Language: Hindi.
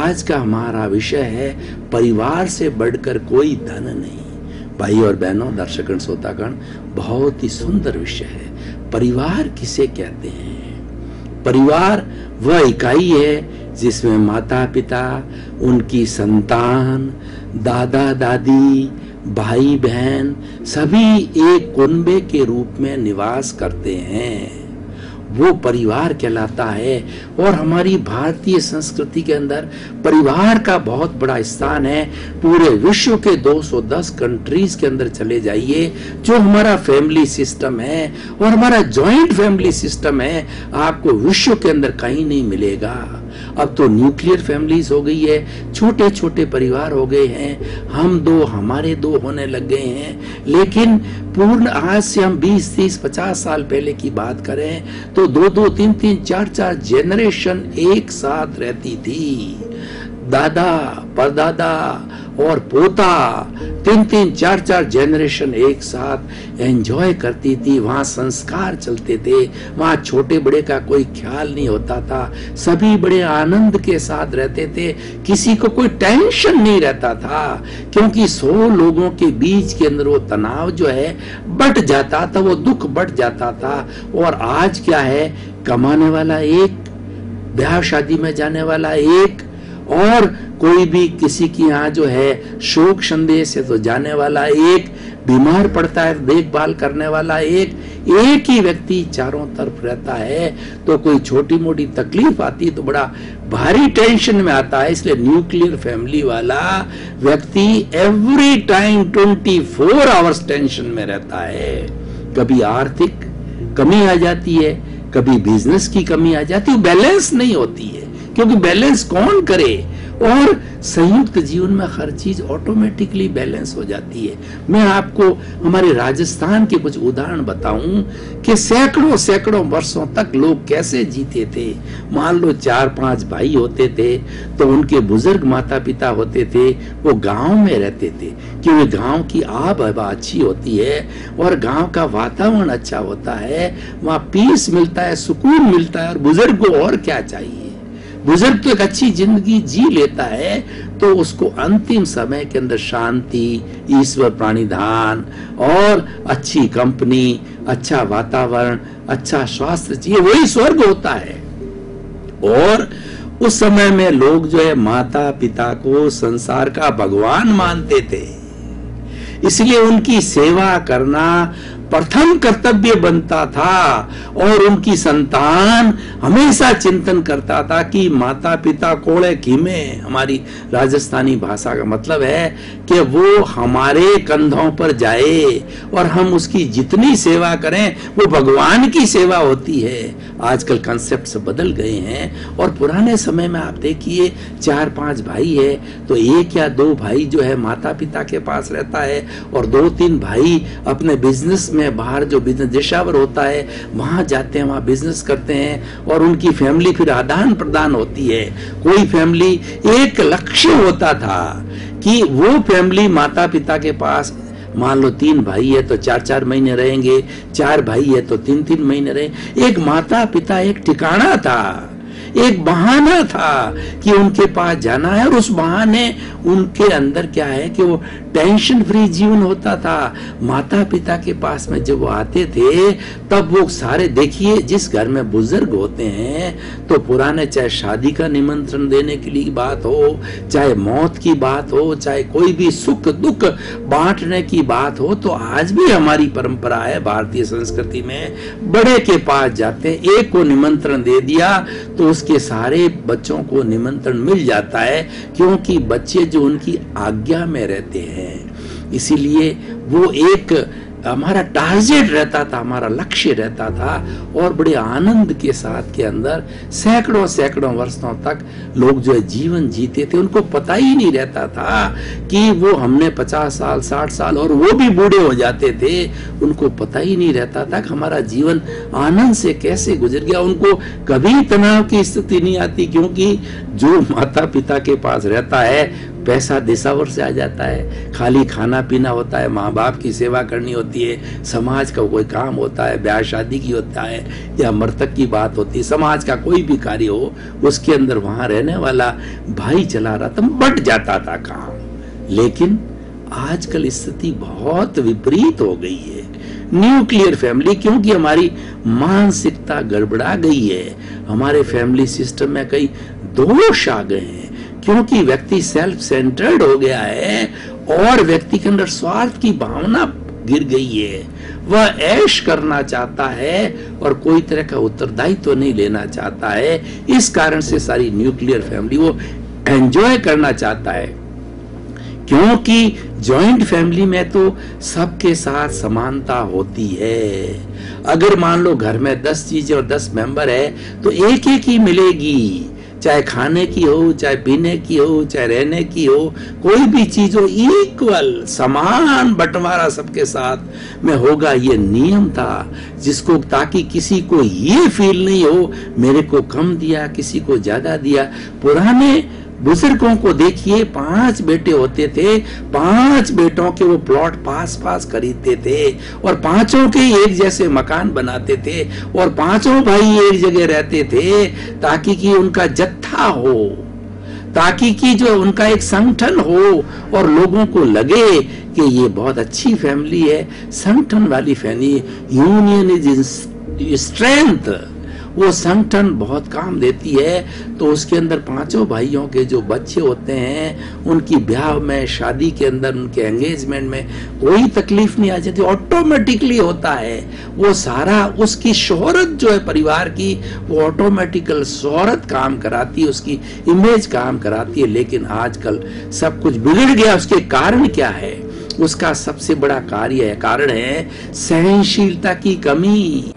आज का हमारा विषय है परिवार से बढ़कर कोई धन नहीं। भाई और बहनों, दर्शकगण, श्रोतागण, बहुत ही सुंदर विषय है। परिवार किसे कहते हैं? परिवार वह इकाई है जिसमें माता पिता, उनकी संतान, दादा दादी, भाई बहन सभी एक कुनबे के रूप में निवास करते हैं। वो परिवार कहलाता है। और हमारी भारतीय संस्कृति के अंदर परिवार का बहुत बड़ा स्थान है। पूरे विश्व के 210 कंट्रीज के अंदर चले जाइए, जो हमारा फैमिली सिस्टम है और हमारा जॉइंट फैमिली सिस्टम है, आपको विश्व के अंदर कहीं नहीं मिलेगा। अब तो न्यूक्लियर फैमिलीज हो गई है, छोटे छोटे परिवार हो गए हैं, हम दो हमारे दो होने लग गए हैं। लेकिन पूर्ण आज से हम 20, 30, 50 साल पहले की बात करें तो 2-2, 3-3, 4-4 जनरेशन एक साथ रहती थी। दादा, परदादा और पोता 3-3, 4-4 जनरेशन एक साथ एंजॉय करती थी। वहां संस्कार चलते थे, वहां छोटे बड़े का कोई ख्याल नहीं होता था, सभी बड़े आनंद के साथ रहते थे, किसी को कोई टेंशन नहीं रहता था, क्योंकि 100 लोगों के बीच के अंदर वो तनाव जो है बढ़ जाता था, वो दुख बढ़ जाता था। और आज क्या है, कमाने वाला एक, ब्याह शादी में जाने वाला एक, और कोई भी किसी की यहाँ जो है शोक संदेश है तो जाने वाला एक, बीमार पड़ता है देखभाल करने वाला एक ही व्यक्ति चारों तरफ रहता है। तो कोई छोटी मोटी तकलीफ आती तो बड़ा भारी टेंशन में आता है। इसलिए न्यूक्लियर फैमिली वाला व्यक्ति एवरी टाइम 24 आवर्स टेंशन में रहता है। कभी आर्थिक कमी आ जाती है, कभी बिजनेस की कमी आ जाती है, बैलेंस नहीं होती है, क्योंकि बैलेंस कौन करे। और संयुक्त जीवन में हर चीज ऑटोमेटिकली बैलेंस हो जाती है। मैं आपको हमारे राजस्थान के कुछ उदाहरण बताऊं कि सैकड़ों सैकड़ों वर्षों तक लोग कैसे जीते थे। मान लो 4-5 भाई होते थे तो उनके बुजुर्ग माता पिता होते थे, वो गांव में रहते थे, क्योंकि गांव की आब हवा अच्छी होती है और गांव का वातावरण अच्छा होता है, वहां पीस मिलता है, सुकून मिलता है। और बुजुर्ग को और क्या चाहिए? बुजुर्ग तो एक अच्छी जिंदगी जी लेता है, तो उसको अंतिम समय के अंदर शांति, ईश्वर प्राणिधान और अच्छी कंपनी, अच्छा वातावरण, अच्छा स्वास्थ्य चाहिए, वही स्वर्ग होता है। और उस समय में लोग जो है माता पिता को संसार का भगवान मानते थे, इसलिए उनकी सेवा करना प्रथम कर्तव्य बनता था। और उनकी संतान हमेशा चिंतन करता था कि माता पिता कोड़े खीमे, हमारी राजस्थानी भाषा का मतलब है कि वो हमारे कंधों पर जाए और हम उसकी जितनी सेवा करें वो भगवान की सेवा होती है। आजकल कंसेप्ट बदल गए हैं। और पुराने समय में आप देखिए 4-5 भाई है तो 1 या 2 भाई जो है माता पिता के पास रहता है और 2-3 भाई अपने बिजनेस में, बाहर जो बिजनेस देशावर होता है वहां जाते हैं, वहां बिजनेस करते हैं और उनकी फैमिली फिर आदान प्रदान होती है। कोई फैमिली एक लक्ष्य होता था कि वो फैमिली माता पिता के पास, मान लो 3 भाई है तो 4-4 महीने रहेंगे, 4 भाई है तो 3-3 महीने रहेंगे। एक माता पिता एक ठिकाना था, एक बहाना था कि उनके पास जाना है। और उस बहाने उनके अंदर क्या है कि वो टेंशन फ्री जीवन होता था। माता पिता के पास में जब वो आते थे तब वो सारे, देखिए जिस घर में बुजुर्ग होते हैं तो पुराने, चाहे शादी का निमंत्रण देने के लिए बात हो, चाहे मौत की बात हो, चाहे कोई भी सुख दुख बांटने की बात हो, तो आज भी हमारी परंपरा है भारतीय संस्कृति में, बड़े के पास जाते हैं, एक को निमंत्रण दे दिया तो उसके सारे बच्चों को निमंत्रण मिल जाता है, क्योंकि बच्चे जो उनकी आज्ञा में रहते हैं। इसीलिए वो एक हमारा टारगेट रहता था, हमारा लक्ष्य रहता था। और बड़े आनंद के साथ के अंदर सैकड़ों सैकड़ों वर्षों तक लोग जो है जीवन जीते थे। उनको पता ही नहीं रहता था कि वो हमने 50 साल 60 साल, और वो भी बूढ़े हो जाते थे, उनको पता ही नहीं रहता था कि हमारा जीवन आनंद से कैसे गुजर गया। उनको कभी तनाव की स्थिति नहीं आती, क्योंकि जो माता पिता के पास रहता है पैसा दिशावर से आ जाता है, खाली खाना पीना होता है, माँ बाप की सेवा करनी होती है, समाज का कोई काम होता है, ब्याह शादी की होता है या मृतक की बात होती है, समाज का कोई भी कार्य हो, उसके अंदर वहां रहने वाला भाई चला रहा था, बढ़ जाता था काम। लेकिन आजकल स्थिति बहुत विपरीत हो गई है, न्यूक्लियर फैमिली, क्योंकि हमारी मानसिकता गड़बड़ा गई है, हमारे फैमिली सिस्टम में कई दोष आ गए हैं, क्योंकि व्यक्ति सेल्फ सेंटर्ड हो गया है और व्यक्ति के अंदर स्वार्थ की भावना गिर गई है। वह ऐश करना चाहता है और कोई तरह का उत्तरदायित्व तो नहीं लेना चाहता है। इस कारण से सारी न्यूक्लियर फैमिली वो एंजॉय करना चाहता है, क्योंकि जॉइंट फैमिली में तो सबके साथ समानता होती है। अगर मान लो घर में 10 चीजें और 10 मेंबर है तो एक एक ही मिलेगी, चाहे खाने की हो, चाहे पीने की हो, चाहे रहने की हो, कोई भी चीज हो, इक्वल समान बंटवारा सबके साथ में होगा। ये नियम था जिसको, ताकि किसी को ये फील नहीं हो मेरे को कम दिया, किसी को ज्यादा दिया। पुराने बुजुर्गों को देखिए, 5 बेटे होते थे, 5 बेटों के वो प्लॉट पास खरीदते थे और पांचों के एक जैसे मकान बनाते थे और पांचों भाई एक जगह रहते थे, ताकि कि उनका जत्था हो, ताकि कि जो उनका एक संगठन हो और लोगों को लगे कि ये बहुत अच्छी फैमिली है। संगठन वाली फैमिली, यूनियन इज स्ट्रेंथ, वो संगठन बहुत काम देती है। तो उसके अंदर पांचों भाइयों के जो बच्चे होते हैं, उनकी ब्याह में, शादी के अंदर, उनके एंगेजमेंट में कोई तकलीफ नहीं आ जाती, ऑटोमेटिकली होता है। वो सारा उसकी शोहरत जो है परिवार की, वो ऑटोमेटिकल शोहरत काम कराती है, उसकी इमेज काम कराती है। लेकिन आजकल सब कुछ बिगड़ गया। उसके कारण क्या है? उसका सबसे बड़ा कारण है सहनशीलता की कमी।